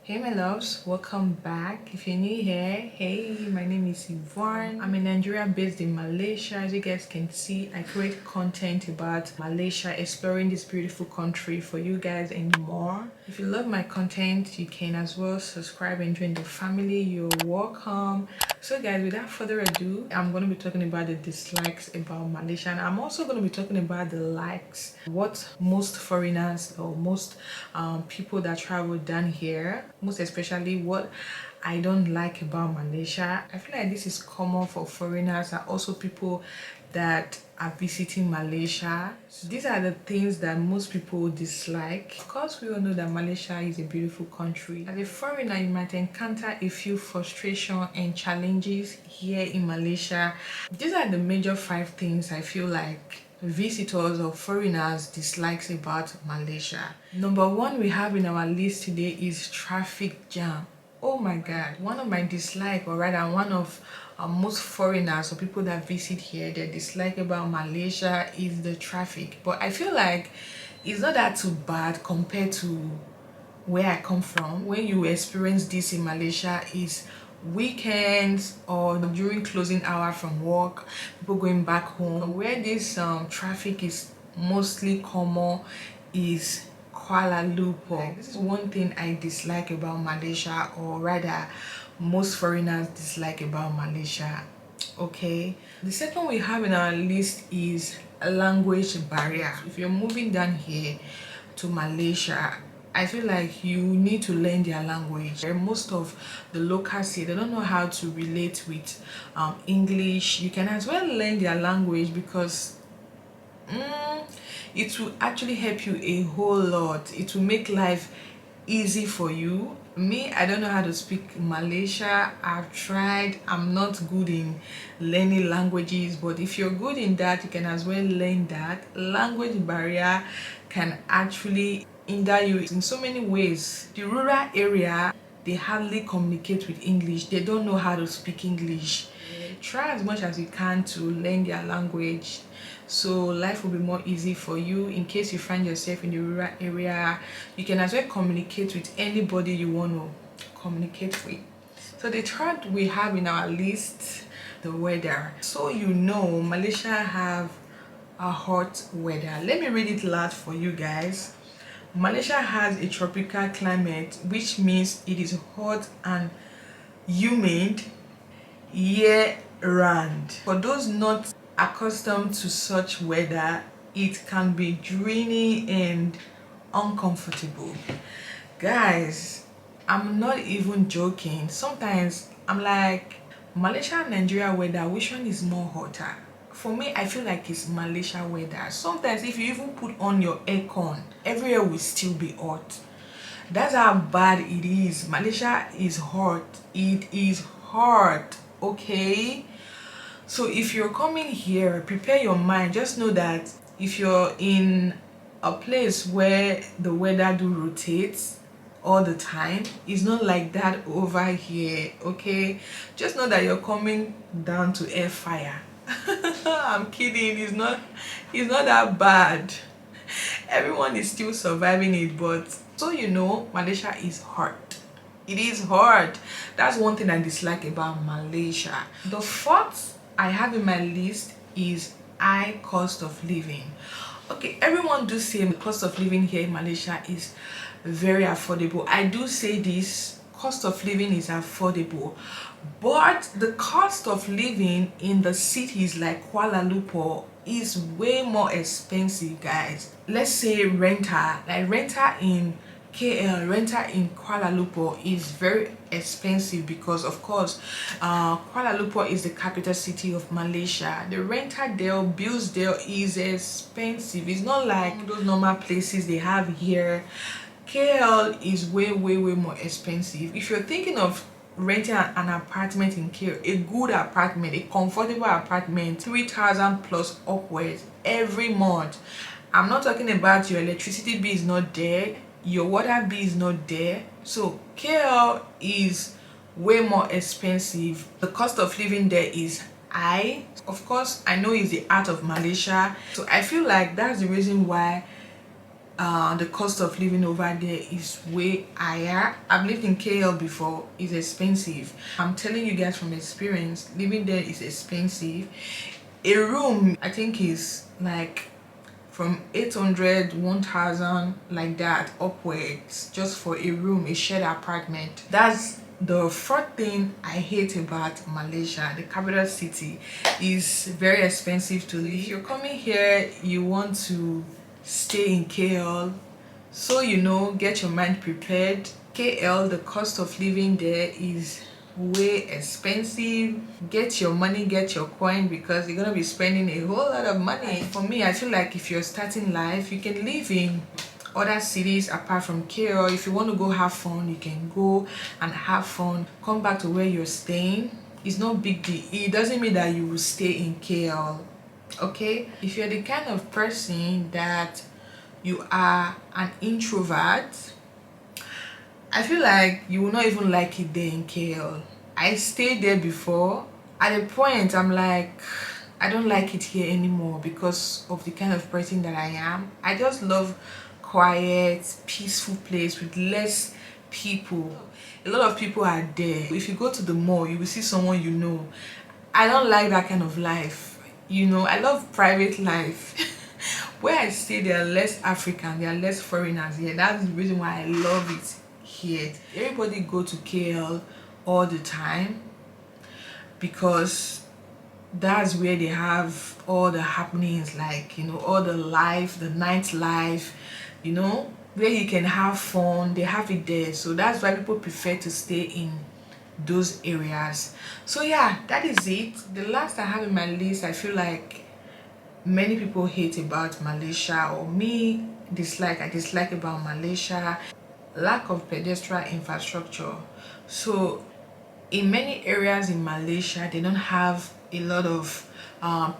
Hey my loves, welcome back. If you're new here, hey, my name is Yvonne. I'm a Nigerian based in Malaysia. As you guys can see, I create content about Malaysia, exploring this beautiful country for you guys and more. If you love my content, you can as well subscribe and join the family. You're welcome. So guys, without further ado, I'm going to be talking about the dislikes about Malaysia, and I'm also going to be talking about the likes, what most foreigners or most people that travel down here, most especially what I don't like about Malaysia. I feel like this is common for foreigners and also people that are visiting Malaysia. So these are the things that most people dislike. Of course, we all know that Malaysia is a beautiful country. As a foreigner, you might encounter a few frustration and challenges here in Malaysia. These are the major 5 things I feel like visitors or foreigners dislikes about Malaysia. Number 1 we have in our list today is traffic jam. Oh my god, one of my dislike, or rather one of most foreigners or people that visit here, their dislike about Malaysia is the traffic. But I feel like it's not that too bad compared to where I come from. When you experience this in Malaysia is weekends or during closing hour from work, people going back home. Where this traffic is mostly common is Kuala Lumpur. This is one thing I dislike about Malaysia, or rather most foreigners dislike about Malaysia. Okay, the second we have in our list is a language barrier. If you're moving down here to Malaysia, I feel like you need to learn their language. Most of the locals here, they don't know how to relate with English. You can as well learn their language because it will actually help you a whole lot. It will make life easy for you. Me, I don't know how to speak Malaysia. I've tried. I'm not good in learning languages, but if you're good in that, you can as well learn that. Language barrier can actually hinder you in so many ways. The rural area, they hardly communicate with English. They don't know how to speak English. Try as much as you can to learn their language, so life will be more easy for you. In case you find yourself in the rural area, you can as well communicate with anybody you want to communicate with. So the third we have in our list, the weather. So you know Malaysia have a hot weather. Let me read it loud for you guys. Malaysia has a tropical climate, which means it is hot and humid year round. For those not accustomed to such weather, it can be draining and uncomfortable. Guys, I'm not even joking. Sometimes I'm like, Malaysia and Nigeria weather, which one is more hotter? For me, I feel like it's Malaysia weather. Sometimes if you even put on your aircon, everywhere will still be hot. That's how bad it is. Malaysia is hot. It is hot. Okay, so if you're coming here, prepare your mind. Just know that if you're in a place where the weather do rotates all the time, it's not like that over here. Okay, just know that you're coming down to air fire. I'm kidding. It's not that bad. Everyone is still surviving it, but so you know, Malaysia is hard. It is hard. That's one thing I dislike about Malaysia. The fourth I have in my list is high cost of living. Okay, everyone do say the cost of living here in Malaysia is very affordable. I do say this, cost of living is affordable, but the cost of living in the cities like Kuala Lumpur is way more expensive, guys. Let's say renter in KL, renter in Kuala Lumpur is very expensive because of course Kuala Lumpur is the capital city of Malaysia. The renter there, bills there is expensive. It's not like those normal places they have here. KL is way more expensive. If you're thinking of renting an apartment in KL, a good apartment, a comfortable apartment, 3,000 plus upwards every month. I'm not talking about your electricity bill is not there, your water bill is not there. So KL is way more expensive. The cost of living there is high. Of course, I know it's the art of Malaysia, so I feel like that's the reason why the cost of living over there is way higher. I've lived in KL before. It's expensive. I'm telling you guys from experience, living there is expensive. A room I think is like from 800, 1000, like that upwards, just for a room, a shared apartment. That's the fourth thing I hate about Malaysia. The capital city is very expensive to live. If you're coming here, you want to stay in KL, so you know, get your mind prepared. KL, the cost of living there is way expensive. Get your money, get your coin, because you're gonna be spending a whole lot of money. For me, I feel like if you're starting life, you can live in other cities apart from KL. If you want to go have fun, you can go and have fun, come back to where you're staying. It's no big deal. It doesn't mean that you will stay in KL. Okay, if you're the kind of person that you are an introvert, I feel like you will not even like it there in KL. I stayed there before. At a point, I'm like, I don't like it here anymore because of the kind of person that I am. I just love quiet, peaceful place with less people. A lot of people are there. If you go to the mall, you will see someone you know. I don't like that kind of life. You know, I love private life. Where I stay, there are less Africans, there are less foreigners here. That's the reason why I love it here. Everybody go to KL all the time because that's where they have all the happenings, like, you know, all the life, the nightlife, you know, where you can have fun. They have it there, so that's why people prefer to stay in those areas. So yeah, that is it. The last I have in my list, I feel like many people hate about Malaysia, or me I dislike about Malaysia: lack of pedestrian infrastructure. So in many areas in Malaysia, they don't have a lot of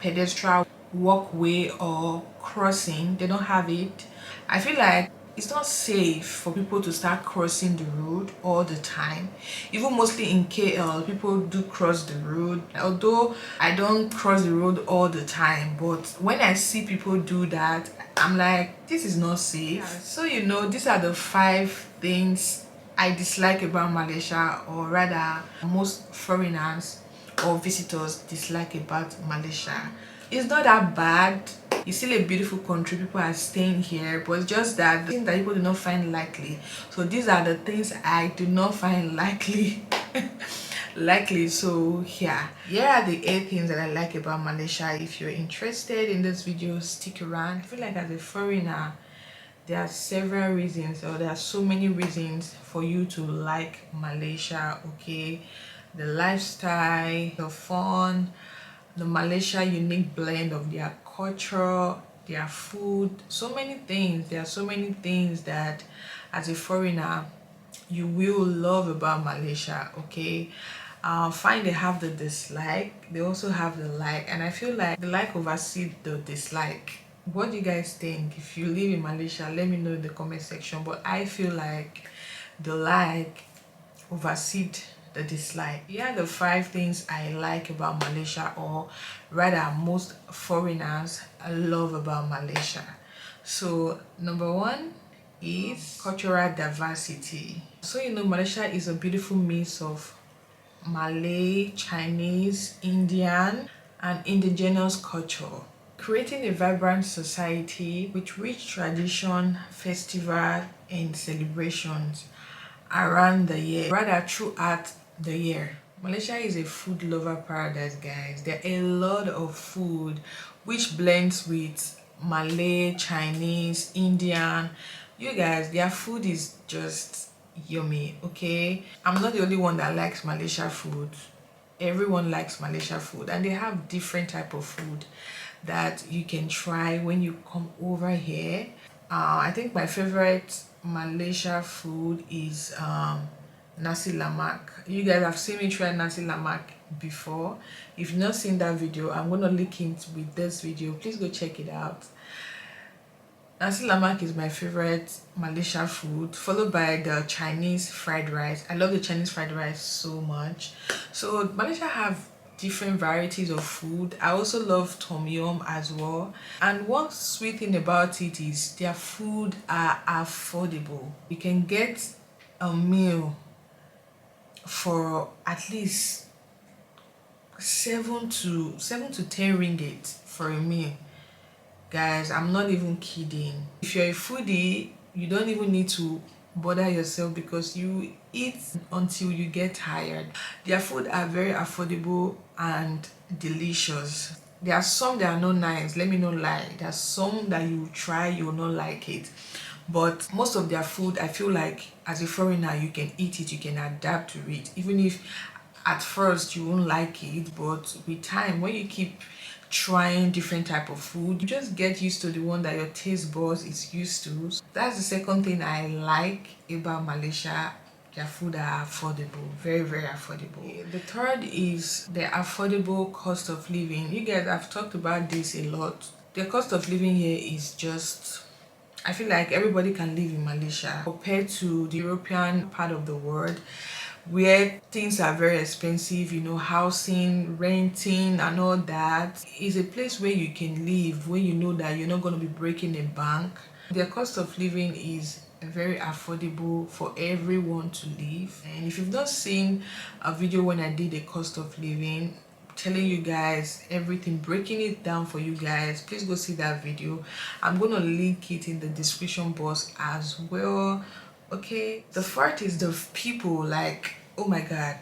pedestrian walkway or crossing. They don't have it. I feel like it's not safe for people to start crossing the road all the time. Even mostly in KL, people do cross the road. Although I don't cross the road all the time, but when I see people do that, I'm like, this is not safe. Yeah. So you know, these are the 5 things I dislike about Malaysia, or rather most foreigners or visitors dislike about Malaysia. It's not that bad. It's still a beautiful country. People are staying here, but it's just that the things that people do not find likely. So these are the things I do not find likely. So yeah, here are the 8 things that I like about Malaysia. If you're interested in this video, stick around. I feel like as a foreigner, there are several reasons, or there are so many reasons for you to like Malaysia. Okay, the lifestyle, the fun, the Malaysia unique blend of their culture, their food, so many things. There are so many things that as a foreigner you will love about Malaysia. Okay, fine, they have the dislike, they also have the like, and I feel like the like oversees the dislike. What do you guys think? If you live in Malaysia, let me know in the comment section. But I feel like the like oversees the dislike. Here are the 5 things I like about Malaysia, or rather most foreigners love about Malaysia. So number 1 is cultural diversity. So you know, Malaysia is a beautiful mix of Malay, Chinese, Indian, and indigenous culture, creating a vibrant society with rich tradition, festival, and celebrations around the year, rather throughout the year. Malaysia is a food lover paradise, guys. There are a lot of food which blends with Malay, Chinese, Indian. You guys, their food is just yummy. Okay, I'm not the only one that likes Malaysia food. Everyone likes Malaysia food, and they have different type of food that you can try when you come over here. I think my favorite Malaysia food is nasi lemak. You guys have seen me try nasi lemak before. If you've not seen that video, I'm gonna link it with this video. Please go check it out. Nasi lemak is my favorite Malaysia food, followed by the Chinese fried rice. I love the Chinese fried rice so much. So Malaysia have different varieties of food. I also love tom yum as well. And one sweet thing about it is their food are affordable. You can get a meal for at least 7 to 10 ringgit for a meal. Guys, I'm not even kidding. If you're a foodie, you don't even need to bother yourself because you eat until you get tired. Their food are very affordable and delicious. There are some that are not nice, let me not lie. There are some that you try, you will not like it. But most of their food, I feel like as a foreigner, you can eat it, you can adapt to it. Even if at first you won't like it, but with time, when you keep trying different type of food, you just get used to the one that your taste buds is used to. So that's the second thing I like about Malaysia. Their food are affordable, very very affordable. The third is the affordable cost of living. You guys, I've talked about this a lot. The cost of living here is just, I feel like everybody can live in Malaysia compared to the European part of the world where things are very expensive. You know, housing, renting and all that is a place where you can live, where you know that you're not going to be breaking a bank. Their cost of living is very affordable for everyone to live. And if you've not seen a video when I did the cost of living, telling you guys everything, breaking it down for you guys, please go see that video. I'm gonna link it in the description box as well. Okay, the fourth is the people. Like, oh my god,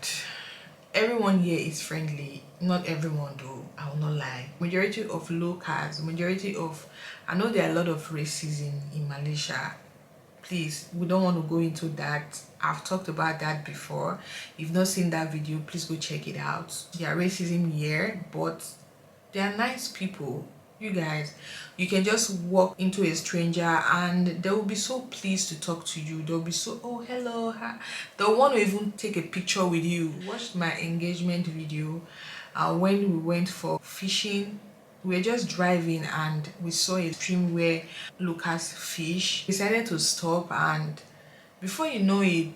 everyone here is friendly. Not everyone though, I will not lie. Majority of locals, majority of, I know there are a lot of racism in Malaysia. Please, we don't want to go into that. I've talked about that before. If you've not seen that video, please go check it out. There are racism here, but they are nice people. You guys, you can just walk into a stranger and they will be so pleased to talk to you. They'll be so, oh hello, hi. They'll want to even take a picture with you. Watch my engagement video when we went for fishing. We were just driving and we saw a stream where Lucas fish. We decided to stop, and before you know it,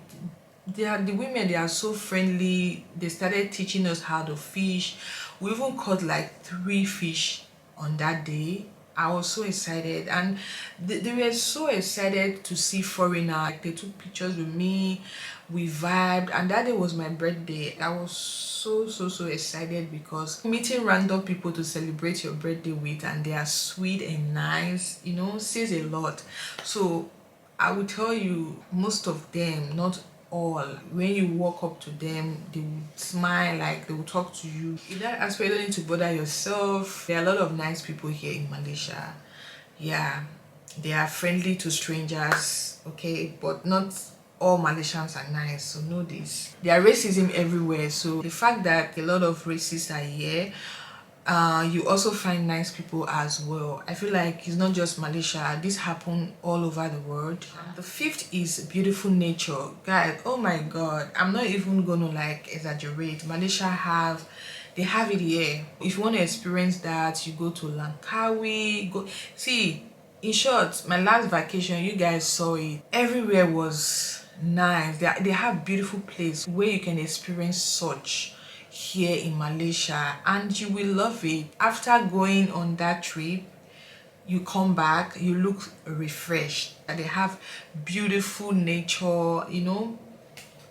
the women, they are so friendly. They started teaching us how to fish. We even caught like 3 fish on that day. I was so excited, and they were so excited to see foreigner. Like, they took pictures with me, we vibed, and that day was my birthday. I was so excited because meeting random people to celebrate your birthday with, and they are sweet and nice, you know, says a lot. So I will tell you, most of them, not all, when you walk up to them, they will smile, like they will talk to you. In that aspect, you don't need to bother yourself. There are a lot of nice people here in Malaysia. Yeah, they are friendly to strangers, okay, but not all Malaysians are nice, so know this. There are racism everywhere, so the fact that a lot of racists are here, you also find nice people as well. I feel like it's not just Malaysia, this happen all over the world. The fifth is beautiful nature. Guys, oh my god, I'm not even gonna like exaggerate. Malaysia they have it here. If you want to experience that, you go to Langkawi, go see. In short, my last vacation, you guys saw it, everywhere was nice. They have beautiful place where you can experience such here in Malaysia, and you will love it. After going on that trip, you come back, you look refreshed. They have beautiful nature, you know,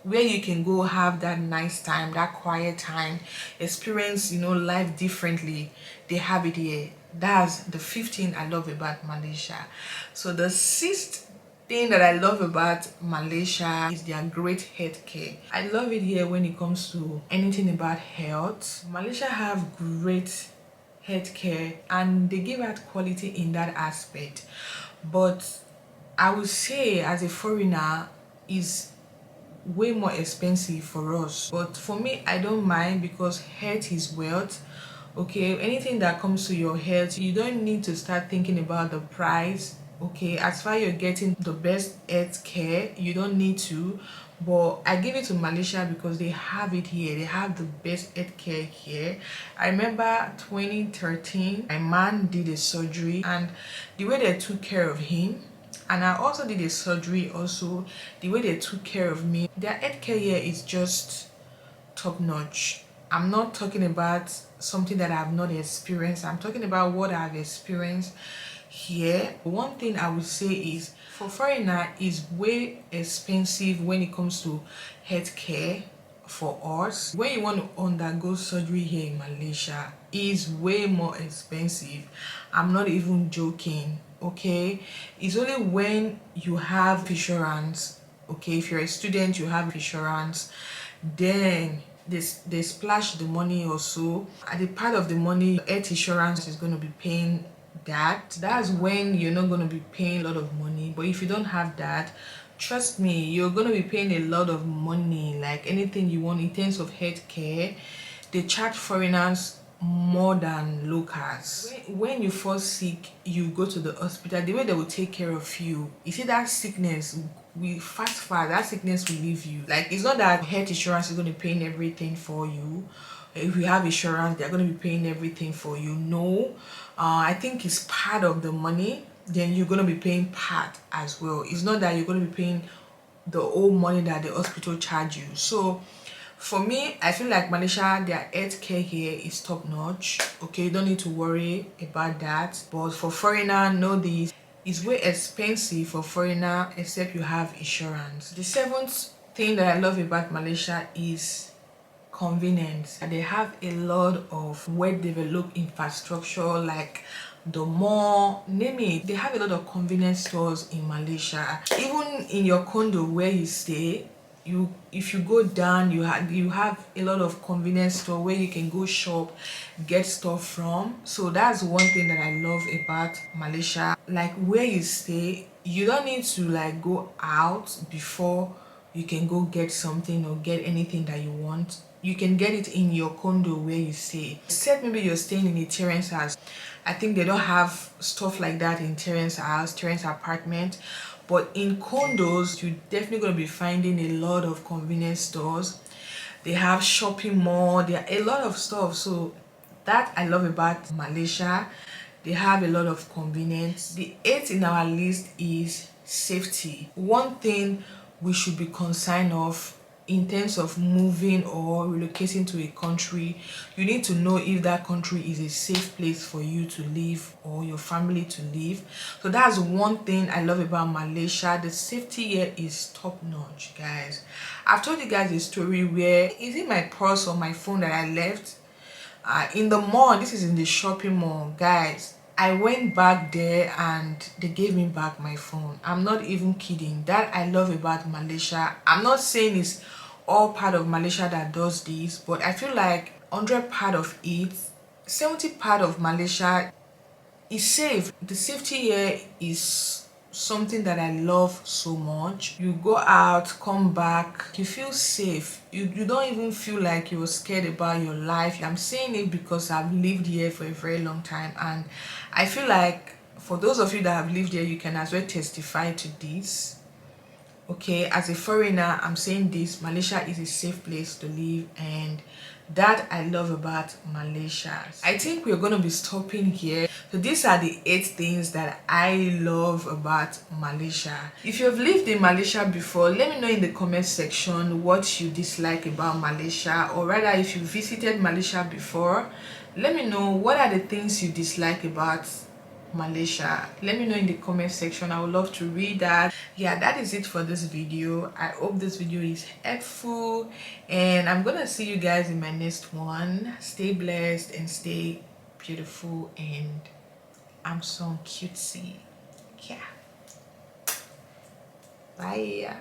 where you can go have that nice time, that quiet time, experience, you know, life differently. They have it here. That's the 15th I love about Malaysia. So the sixth thing that I love about Malaysia is their great healthcare. I love it here when it comes to anything about health. Malaysia have great healthcare and they give out quality in that aspect. But I would say as a foreigner is way more expensive for us, but for me, I don't mind because health is wealth. Okay, anything that comes to your health, you don't need to start thinking about the price. Okay, as far you're getting the best health care, you don't need to. But I give it to Malaysia because they have it here. They have the best health care here. I remember 2013 my man did a surgery, and the way they took care of him, and I also did a surgery also, the way they took care of me, their healthcare here is just top notch. I'm not talking about something that I've not experienced. I'm talking about what I've experienced here. One thing I would say is for foreigner is way expensive when it comes to healthcare for us. When you want to undergo surgery here in Malaysia, is way more expensive. I'm not even joking. Okay, it's only when you have insurance. Okay, if you're a student, you have insurance, then they splash the money or so. At the part of the money, health insurance is going to be paying that. That's when you're not going to be paying a lot of money. But if you don't have that, trust me, you're going to be paying a lot of money. Like anything you want in terms of healthcare, they charge foreigners more than locals. When you fall sick, you go to the hospital, the way they will take care of you, you see that sickness we fast that sickness will leave you. Like, it's not that health insurance is going to be paying everything for you. If you have insurance, they're going to be paying everything for you. No, I think it's part of the money, then you're going to be paying part as well. It's not that you're going to be paying the whole money that the hospital charge you. So for me, I feel like Malaysia, their healthcare here is top notch. Okay, you don't need to worry about that. But for foreigner, know this, it's way expensive for foreigner except you have insurance. The seventh thing that I love about Malaysia is convenience. They have a lot of well-developed infrastructure, like the mall, name it. They have a lot of convenience stores in Malaysia. Even in your condo where you stay, if you go down, you have a lot of convenience store where you can go shop, get stuff from. So that's one thing that I love about Malaysia. Like where you stay, you don't need to like go out before you can go get something or get anything that you want. You can get it in your condo where you stay. Except maybe you're staying in a terrace house. I think they don't have stuff like that in terrace house, terrace apartment. But in condos, you're definitely going to be finding a lot of convenience stores. They have shopping mall. There are a lot of stuff. So that I love about Malaysia. They have a lot of convenience. The eighth in our list is safety. One thing we should be concerned of in terms of moving or relocating to a country, you need to know if that country is a safe place for you to live or your family to live. So that's one thing I love about Malaysia. The safety here is top notch, guys. I've told you guys a story where, is it my purse or my phone that I left in the mall? This is in the shopping mall, guys. I went back there and they gave me back my phone. I'm not even kidding. That I love about Malaysia. I'm not saying it's all part of Malaysia that does this, but I feel like 100 part of it, 70 part of Malaysia is safe. The safety here is something that I love so much. You go out, come back, you feel safe. You don't even feel like you're scared about your life. I'm saying it because I've lived here for a very long time, and I feel like for those of you that have lived here, you can as well testify to this. Okay, as a foreigner, I'm saying this, Malaysia is a safe place to live, and that I love about Malaysia. I think we're going to be stopping here. So these are the 8 things that I love about Malaysia. If you've lived in Malaysia before, let me know in the comment section what you dislike about Malaysia, or rather if you visited Malaysia before, let me know what are the things you dislike about Malaysia. Let me know in the comment section. I would love to read that. Yeah, that is it for this video. I hope this video is helpful, and I'm gonna see you guys in my next one. Stay blessed and stay beautiful, and I'm so cutesy. Yeah, bye.